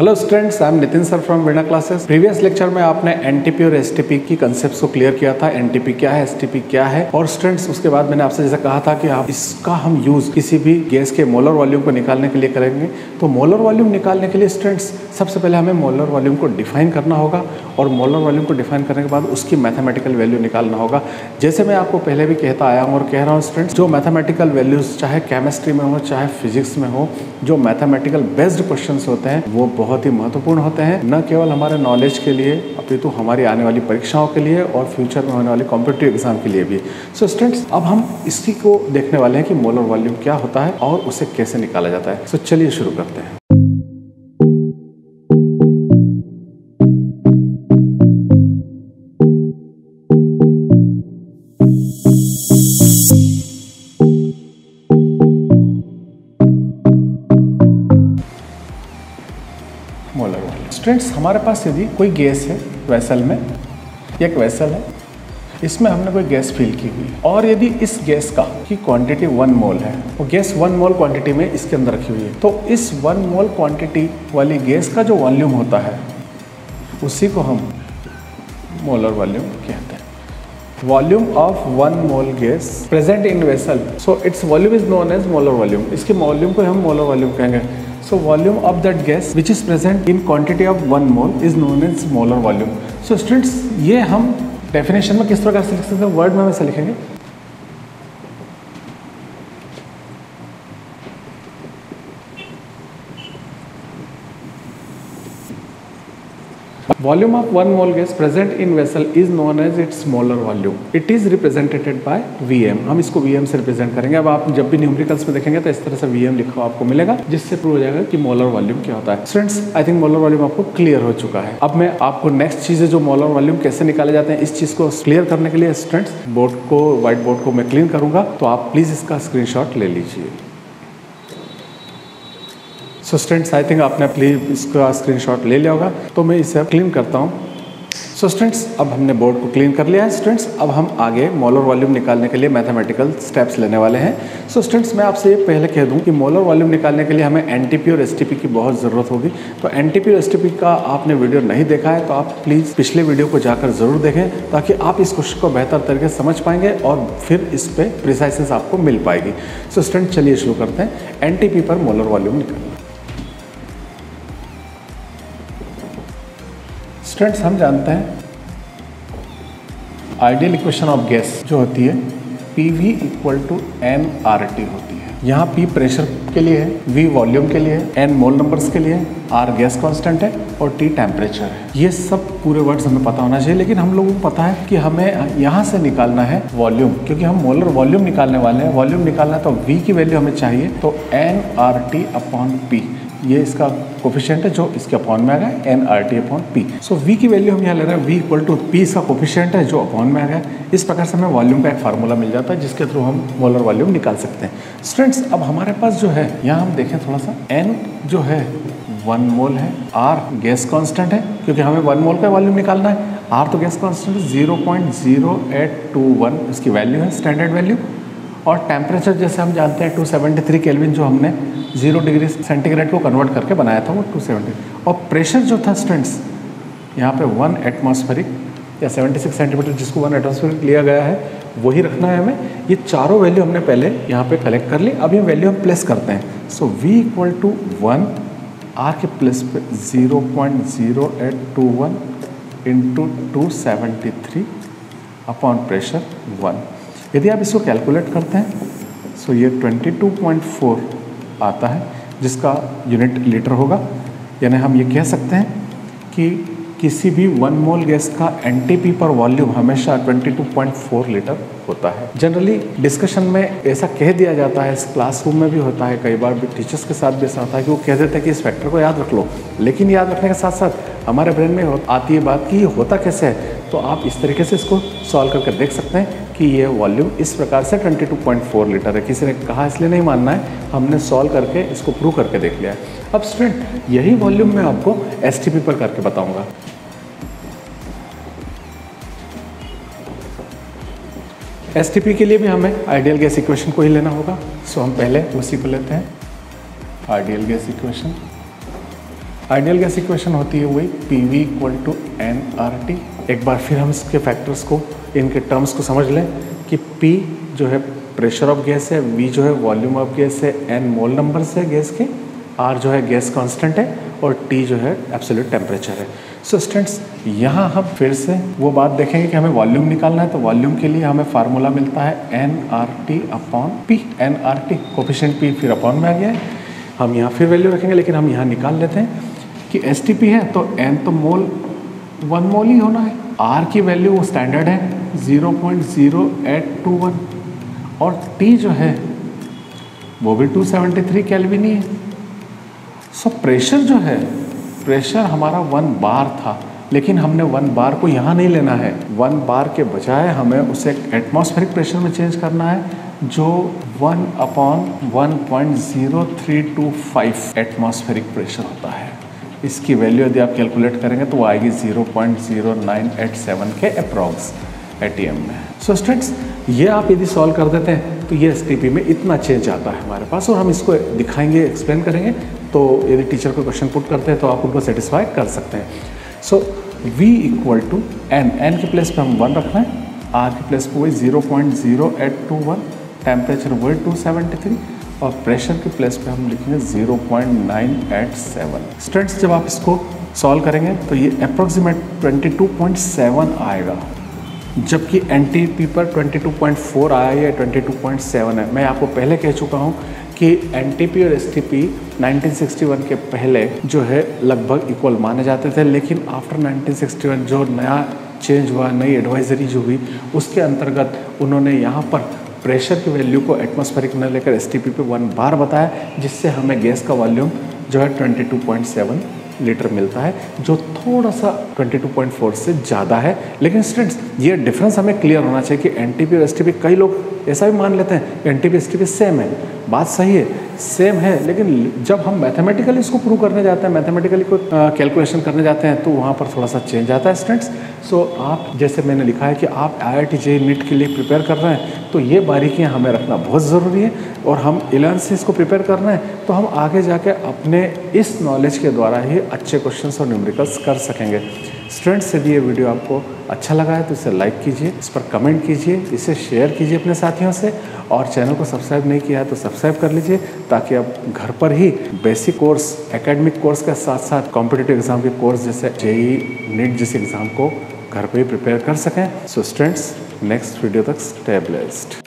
Hello students, I am Nitin sir from Veena classes. Previous lecture में आपने NTP और STP की कंसेप्ट्स को क्लियर किया था। एनटीपी क्या है, एसटीपी क्या है, और स्टूडेंट्स उसके बाद मैंने आपसे जैसा कहा था कि आप इसका हम यूज किसी भी गैस के मोलर वॉल्यूम को निकालने के लिए करेंगे। तो मोलर वॉल्यूम निकालने के लिए स्टूडेंट्स सबसे पहले हमें मोलर वॉल्यूम को डिफाइन करना होगा, और मोलर वॉल्यूम को डिफाइन करने के बाद उसकी मैथमेटिकल वैल्यू निकालना होगा। जैसे मैं आपको पहले भी कहता आया हूँ और कह रहा हूँ स्टूडेंट्स, जो मैथमेटिकल वैल्यूज चाहे केमिस्ट्री में हो चाहे फिजिक्स में हो, जो मैथमेटिकल बेस्ड क्वेश्चंस होते हैं वो बहुत ही महत्वपूर्ण होते हैं, न केवल हमारे नॉलेज के लिए अपितु हमारी आने वाली परीक्षाओं के लिए और फ्यूचर में होने वाले कॉम्पिटिटिव एग्जाम के लिए भी। सो स्टूडेंट्स, अब हम इसी को देखने वाले हैं कि मोलर वॉल्यूम क्या होता है और उसे कैसे निकाला जाता है। सो चलिए शुरू करते हैं। मोलर वॉल्यूम स्टूडेंट्स, हमारे पास यदि कोई गैस है वेसल में, एक वेसल है, इसमें हमने कोई गैस फिल की हुई है, और यदि इस गैस का की क्वांटिटी 1 मोल है, वो गैस 1 मोल क्वांटिटी में इसके अंदर रखी हुई है, तो इस 1 मोल क्वांटिटी वाली गैस का जो वॉल्यूम होता है उसी को हम मोलर वॉल्यूम कहते हैं। Volume of 1 mole gas present in vessel, so it's volume is known as molar volume. इसके वॉल्यूम को हम मोलर वॉल्यूम कहेंगे। So volume of that gas which is present in quantity of 1 mole is known as molar volume. So students, ये हम definition में किस प्रकार से लिख सकते हैं, वर्ड में वैसे लिखेंगे। Volume of 1 mole gas present in vessel is known as its molar volume. It is represented by Vm. हम इसको Vm से रिप्रेजेंट करेंगे। अब आप जब भी न्यूमेरिकल्स में देखेंगे तो इस तरह से Vm लिखा हुआ आपको मिलेगा, जिससे प्रूव हो जाएगा कि मोलर वॉल्यूम क्या होता है। Students, I think molar volume आपको क्लियर हो चुका है। अब मैं आपको नेक्स्ट चीज़ है जो मोलर वॉल्यूम कैसे निकाले जाते हैं, इस चीज़ को क्लियर करने के लिए स्टूडेंट्स बोर्ड को, व्हाइट बोर्ड को मैं क्लीन करूँगा, तो आप प्लीज़ इसका स्क्रीनशॉट ले लीजिए। सो स्टूडेंट्स, आई थिंक आपने प्लीज इसका स्क्रीनशॉट ले लिया होगा, तो मैं इसे क्लीन करता हूँ। सो स्टूडेंट्स, अब हमने बोर्ड को क्लीन कर लिया है। स्टूडेंट्स, अब हम आगे मोलर वॉल्यूम निकालने के लिए मैथमेटिकल स्टेप्स लेने वाले हैं। सो स्टूडेंट्स, मैं आपसे ये पहले कह दूं कि मोलर वॉल्यूम निकालने के लिए हमें एनटीपी और एसटीपी की बहुत ज़रूरत होगी। तो एनटीपी और एसटीपी का आपने वीडियो नहीं देखा है तो आप प्लीज़ पिछले वीडियो को जाकर ज़रूर देखें, ताकि आप इस क्वेश्चन को बेहतर तरीके से समझ पाएंगे और फिर इस पर प्रिसाइसेंस आपको मिल पाएगी। सो स्टूडेंट, चलिए शुरू करते हैं एनटीपी पर मोलर वॉल्यूम निकालना। स्टूडेंट्स, हम जानते हैं आइडियल इक्वेशन ऑफ गैस जो होती है PV इक्वल टू nRT होती है। यहाँ P प्रेशर के लिए है, V वॉल्यूम के लिए है, N मोल नंबर्स के लिए है, R गैस कांस्टेंट है और T टेम्परेचर है। ये सब पूरे वर्ड्स हमें पता होना चाहिए, लेकिन हम लोगों को पता है कि हमें यहाँ से निकालना है वॉल्यूम, क्योंकि हम मोलर वॉल्यूम निकालने वाले हैं। वॉल्यूम निकालना है तो V की वैल्यू हमें चाहिए, तो nRT अपॉन P, ये इसका कोफिशिएंट है जो इसके अपॉन में आ गया, nRT अपॉन P। सो V की वैल्यू हम यहाँ ले रहे हैं, V इक्वल टू P इसका कोफिशिएंट है जो अपॉन में आ गया। इस प्रकार से हमें वॉल्यूम का एक फार्मूला मिल जाता है जिसके थ्रू हम मोलर वॉल्यूम निकाल सकते हैं। स्टूडेंट्स, अब हमारे पास जो है, यहाँ हम देखें थोड़ा सा, N जो है 1 मोल है, R गैस कांस्टेंट है क्योंकि हमें 1 मोल का वॉल्यूम निकालना है, R तो गैस कांस्टेंट है 0.0821 इसकी वैल्यू है, स्टैंडर्ड वैल्यू। और टेम्परेचर जैसे हम जानते हैं 273 केल्विन, जो हमने 0 डिग्री सेंटीग्रेड को कन्वर्ट करके बनाया था वो 270। और प्रेशर जो था स्टूडेंट्स, यहाँ पे 1 एटमॉस्फेरिक या 76 सेंटीमीटर जिसको 1 एटमॉस्फेरिक लिया गया है, वही रखना है हमें। ये चारों वैल्यू हमने पहले यहाँ पे कलेक्ट कर ली। अब ये वैल्यू हम प्लेस करते हैं। सो V इक्वल टू 1, R के प्लेस पे 0.0821 इंटू 273 अपॉन प्रेशर 1। यदि आप इसको कैलकुलेट करते हैं सो ये 22.4 आता है, जिसका यूनिट लीटर होगा। यानी हम ये कह सकते हैं कि किसी भी 1 मोल गैस का एनटीपी पर वॉल्यूम हमेशा 22.4 लीटर होता है। जनरली डिस्कशन में ऐसा कह दिया जाता है, इस क्लासरूम में भी होता है, कई बार भी टीचर्स के साथ भी ऐसा होता है कि वो कह देते हैं कि इस फैक्टर को याद रख लो, लेकिन याद रखने के साथ साथ हमारे ब्रेन में आती है बात कि ये होता कैसे है। तो आप इस तरीके से इसको सॉल्व करके देख सकते हैं कि ये वॉल्यूम इस प्रकार से 22.4 लीटर है। किसी ने कहा इसलिए नहीं मानना है, हमने सॉल्व करके इसको प्रूव करके देख लिया है। अब स्टूडेंट, यही वॉल्यूम मैं आपको एसटीपी पर करके बताऊंगा। एसटीपी के लिए भी हमें आइडियल गैस इक्वेशन को ही लेना होगा। सो हम पहले उसी को लेते हैं, ideal gas equation. Ideal gas equation होती है वही PV = nRT। एक बार फिर हम इसके फैक्टर्स को, इनके टर्म्स को समझ लें कि P जो है प्रेशर ऑफ गैस है, V जो है वॉल्यूम ऑफ गैस है, N मोल नंबर्स है गैस के, R जो है गैस कांस्टेंट है और T जो है एब्सोल्यूट टेम्परेचर है। सो स्टूडेंट्स, यहाँ हम फिर से वो बात देखेंगे कि हमें वॉल्यूम निकालना है, तो वॉल्यूम के लिए हमें फार्मूला मिलता है nRT/P। nRT कोफिशिएंट P फिर अपॉन में आ गया है, हम यहाँ फिर वैल्यू रखेंगे, लेकिन हम यहाँ निकाल लेते हैं कि STP है तो N तो मोल 1 मोल ही होना है, R की वैल्यू वो स्टैंडर्ड है 0.0821 और T जो है वो भी 273 केल्विन ही है। सो प्रेशर जो है, प्रेशर हमारा 1 बार था, लेकिन हमने 1 बार को यहाँ नहीं लेना है, 1 बार के बजाय हमें उसे एटमॉस्फेरिक प्रेशर में चेंज करना है जो 1/1.0325 एटमॉस्फेरिक प्रेशर होता है। इसकी वैल्यू यदि आप कैलकुलेट करेंगे तो वो आएगी 0.0987 के अप्रॉक्स ATM में। सो स्टूडेंट्स, ये आप यदि सॉल्व कर देते हैं तो ये STP में इतना चेंज आता है हमारे पास, और हम इसको दिखाएंगे, एक्सप्लेन करेंगे, तो यदि टीचर को क्वेश्चन पुट करते हैं तो आप उनको सेटिस्फाई कर सकते हैं। सो V = n के प्लेस पे हम 1 रखना है, R के प्लेस पे वही 0.0821, टेम्परेचर वही 273 और प्रेशर के प्लेस पे हम लिखेंगे 0.987। स्टूडेंट्स, जब आप इसको सॉल्व करेंगे तो ये अप्रॉक्सीमेट 22.7 आएगा, जबकि NTP पर 22.4 आया या 22.7 है। मैं आपको पहले कह चुका हूँ कि NTP और STP 1961 के पहले जो है लगभग इक्वल माने जाते थे, लेकिन आफ्टर 1961 जो नया चेंज हुआ, नई एडवाइजरी जो हुई, उसके अंतर्गत उन्होंने यहाँ पर प्रेशर की वैल्यू को एटमॉस्फेरिक न लेकर STP पे 1 बार बताया, जिससे हमें गैस का वॉल्यूम जो है 22.7 लीटर मिलता है, जो थोड़ा सा 22.4 से ज़्यादा है। लेकिन स्टूडेंट्स, ये डिफरेंस हमें क्लियर होना चाहिए कि NTP और STP, कई लोग ऐसा भी मान लेते हैं कि NTP STP सेम है। बात सही है, सेम है, लेकिन जब हम मैथमेटिकली इसको प्रूव करने जाते हैं, मैथमेटिकली कोई कैलकुलेशन करने जाते हैं, तो वहाँ पर थोड़ा सा चेंज आता है स्टूडेंट्स। सो आप, जैसे मैंने लिखा है कि आप IIT JEE नीट के लिए प्रिपेयर कर रहे हैं, तो ये बारीकियाँ हमें रखना बहुत ज़रूरी है, और हम 11th से इसको प्रिपेयर कर रहे हैं, तो हम आगे जाके अपने इस नॉलेज के द्वारा ही अच्छे क्वेश्चंस और न्यूमेरिकल्स कर सकेंगे। स्टूडेंट्स, यदि ये वीडियो आपको अच्छा लगा है तो इसे लाइक कीजिए, इस पर कमेंट कीजिए, इसे शेयर कीजिए अपने साथियों से, और चैनल को सब्सक्राइब नहीं किया है तो सब्सक्राइब कर लीजिए, ताकि आप घर पर ही बेसिक कोर्स, एकेडमिक कोर्स के साथ साथ कॉम्पिटिटिव एग्जाम के कोर्स जैसे JEE नीट जैसे एग्ज़ाम को घर पर ही प्रिपेयर कर सकें। सो स्टूडेंट्स, नेक्स्ट वीडियो तक स्टे ब्लेस्ड।